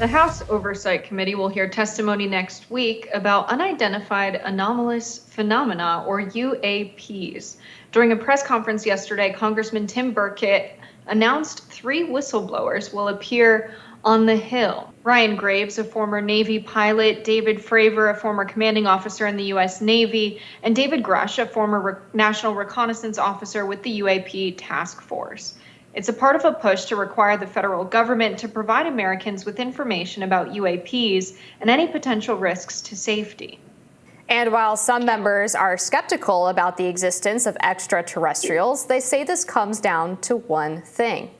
The House Oversight Committee will hear testimony next week about unidentified anomalous phenomena, or UAPs. During a press conference yesterday, Congressman Tim Burchett announced 3 whistleblowers will appear on the Hill. Ryan Graves, a former Navy pilot, David Fravor, a former commanding officer in the U.S. Navy, and David Grusch, a former National Reconnaissance Officer with the UAP Task Force. It's a part of a push to require the federal government to provide Americans with information about UAPs and any potential risks to safety. And while some members are skeptical about the existence of extraterrestrials, they say this comes down to one thing.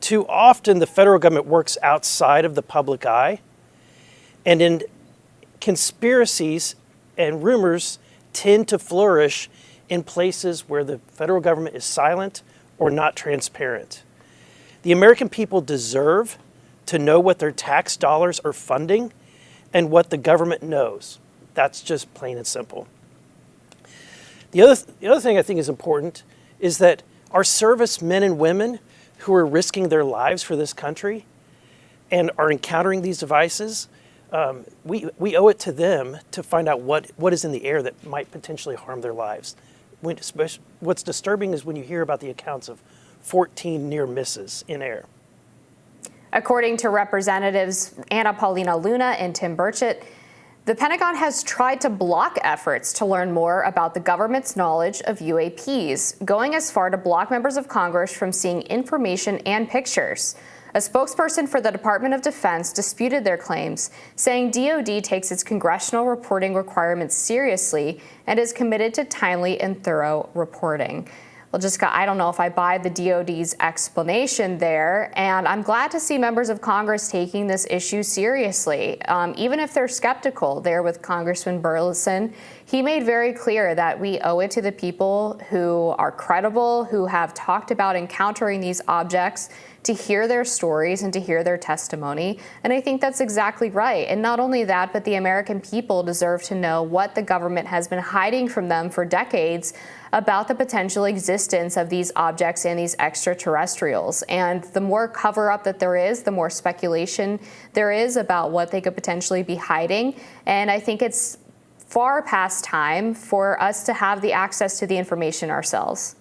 Too often, the federal government works outside of the public eye, and in conspiracies and rumors tend to flourish in places where the federal government is silent or not transparent. The American people deserve to know what their tax dollars are funding and what the government knows. That's just plain and simple. The other thing I think is important is that our servicemen and women who are risking their lives for this country and are encountering these devices, we owe it to them to find out what is in the air that might potentially harm their lives. What's disturbing is when you hear about the accounts of 14 near misses in air. According to Representatives Anna Paulina Luna and Tim Burchett, the Pentagon has tried to block efforts to learn more about the government's knowledge of UAPs, going as far to block members of Congress from seeing information and pictures. A spokesperson for the Department of Defense disputed their claims, saying DoD takes its congressional reporting requirements seriously and is committed to timely and thorough reporting. Well, Jessica, I don't know if I buy the DoD's explanation there, and I'm glad to see members of Congress taking this issue seriously. Even if they're skeptical there with Congressman Burleson, he made very clear that we owe it to the people who are credible, who have talked about encountering these objects, to hear their stories and to hear their testimony. And I think that's exactly right. And not only that, but the American people deserve to know what the government has been hiding from them for decades about the potential existence of these objects and these extraterrestrials. And the more cover up that there is, the more speculation there is about what they could potentially be hiding. And I think it's far past time for us to have the access to the information ourselves.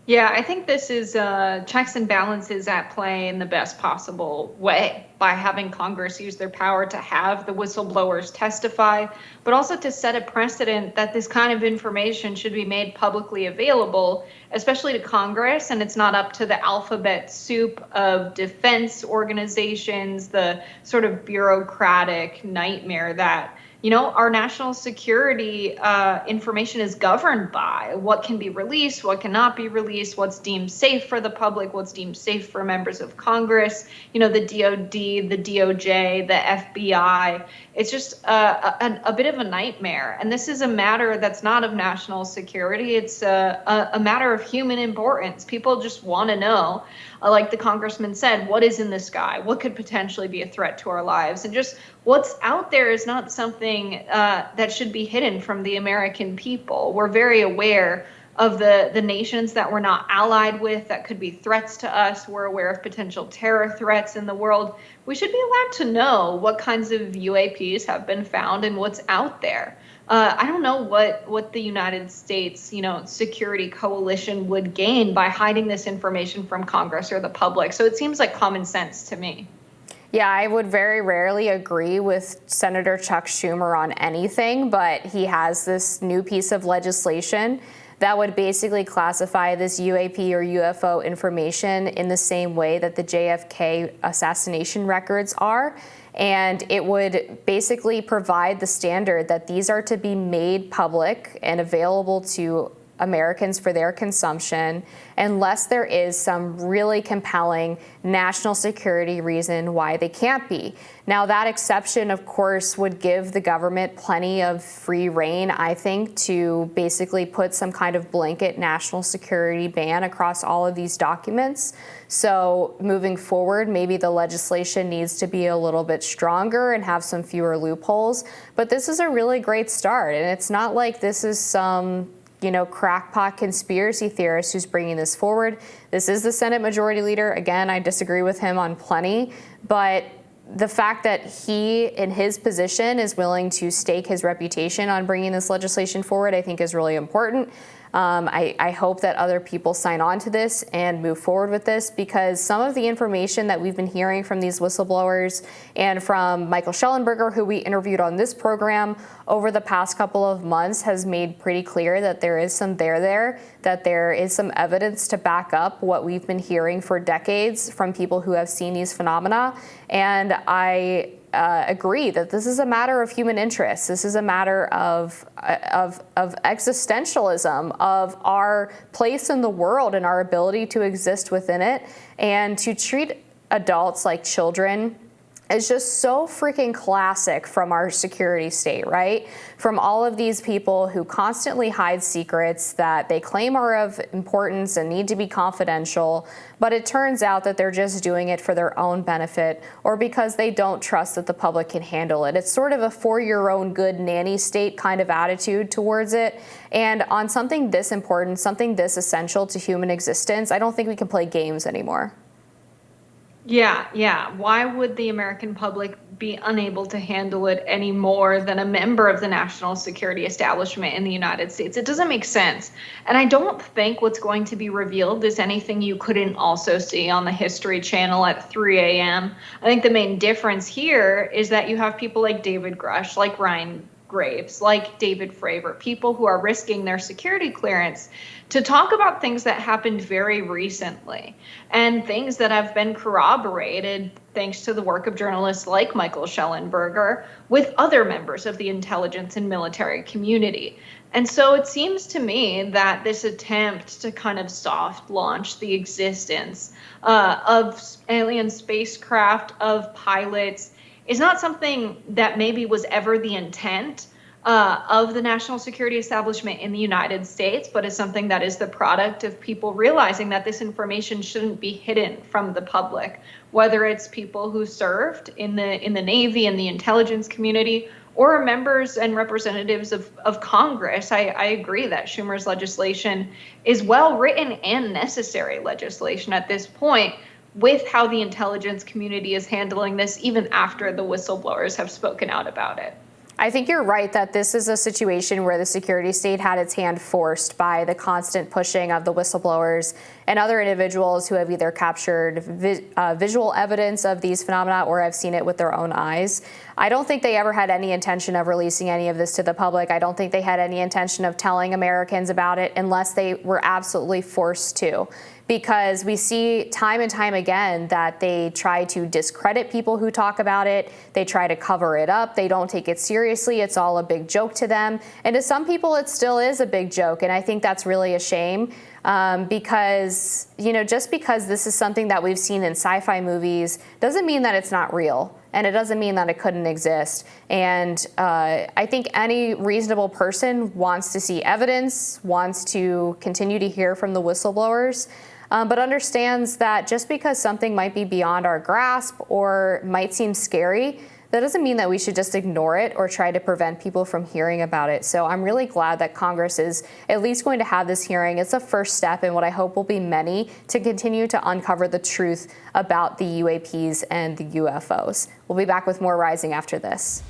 Yeah, I think this is checks and balances at play in the best possible way by having Congress use their power to have the whistleblowers testify, but also to set a precedent that this kind of information should be made publicly available, especially to Congress, and it's not up to the alphabet soup of defense organizations, the sort of bureaucratic nightmare that our national security information is governed by. What can be released, what cannot be released, what's deemed safe for the public, what's deemed safe for members of Congress, the DOD, the DOJ, the FBI. It's just a bit of a nightmare. And this is a matter that's not of national security. It's a matter of human importance. People just want to know, like the congressman said, what is in the sky? What could potentially be a threat to our lives? And just what's out there is not something that should be hidden from the American people. We're very aware of the nations that we're not allied with that could be threats to us. We're aware of potential terror threats in the world. We should be allowed to know what kinds of UAPs have been found and what's out there. I don't know what the United States, security coalition would gain by hiding this information from Congress or the public. So it seems like common sense to me. Yeah, I would very rarely agree with Senator Chuck Schumer on anything, but he has this new piece of legislation that would basically classify this UAP or UFO information in the same way that the JFK assassination records are. And it would basically provide the standard that these are to be made public and available to Americans for their consumption unless there is some really compelling national security reason why they can't be. Now, that exception, of course, would give the government plenty of free rein, I think, to basically put some kind of blanket national security ban across all of these documents. So moving forward, maybe the legislation needs to be a little bit stronger and have some fewer loopholes. But this is a really great start. And it's not like this is some crackpot conspiracy theorist who's bringing this forward. This is the Senate Majority Leader. Again, I disagree with him on plenty, but the fact that he, in his position, is willing to stake his reputation on bringing this legislation forward, I think is really important. I hope that other people sign on to this and move forward with this, because some of the information that we've been hearing from these whistleblowers and from Michael Schellenberger, who we interviewed on this program over the past couple of months, has made pretty clear that there is some there, that there is some evidence to back up what we've been hearing for decades from people who have seen these phenomena. And I agree that this is a matter of human interest. This is a matter of existentialism, of our place in the world and our ability to exist within it, and to treat adults like children is just so freaking classic from our security state, right? From all of these people who constantly hide secrets that they claim are of importance and need to be confidential, but it turns out that they're just doing it for their own benefit or because they don't trust that the public can handle it. It's sort of a for your own good nanny state kind of attitude towards it. And on something this important, something this essential to human existence, I don't think we can play games anymore. Yeah. Why would the American public be unable to handle it any more than a member of the national security establishment in the United States? It doesn't make sense. And I don't think what's going to be revealed is anything you couldn't also see on the History Channel at 3 a.m. I think the main difference here is that you have people like David Grusch, like Ryan Graves, like David Fravor, people who are risking their security clearance to talk about things that happened very recently and things that have been corroborated thanks to the work of journalists like Michael Schellenberger with other members of the intelligence and military community. And so it seems to me that this attempt to kind of soft launch the existence of alien spacecraft, of pilots, is not something that maybe was ever the intent of the national security establishment in the United States, but is something that is the product of people realizing that this information shouldn't be hidden from the public, whether it's people who served in the Navy and the intelligence community, or members and representatives of Congress. I agree that Schumer's legislation is well written and necessary legislation at this point, with how the intelligence community is handling this, even after the whistleblowers have spoken out about it. I think you're right that this is a situation where the security state had its hand forced by the constant pushing of the whistleblowers and other individuals who have either captured visual evidence of these phenomena or have seen it with their own eyes. I don't think they ever had any intention of releasing any of this to the public. I don't think they had any intention of telling Americans about it unless they were absolutely forced to. Because we see time and time again that they try to discredit people who talk about it. They try to cover it up. They don't take it seriously. It's all a big joke to them. And to some people, it still is a big joke. And I think that's really a shame because, just because this is something that we've seen in sci-fi movies doesn't mean that it's not real. And it doesn't mean that it couldn't exist. And I think any reasonable person wants to see evidence, wants to continue to hear from the whistleblowers, but understands that just because something might be beyond our grasp or might seem scary, that doesn't mean that we should just ignore it or try to prevent people from hearing about it. So I'm really glad that Congress is at least going to have this hearing. It's a first step in what I hope will be many to continue to uncover the truth about the UAPs and the UFOs. We'll be back with more Rising after this.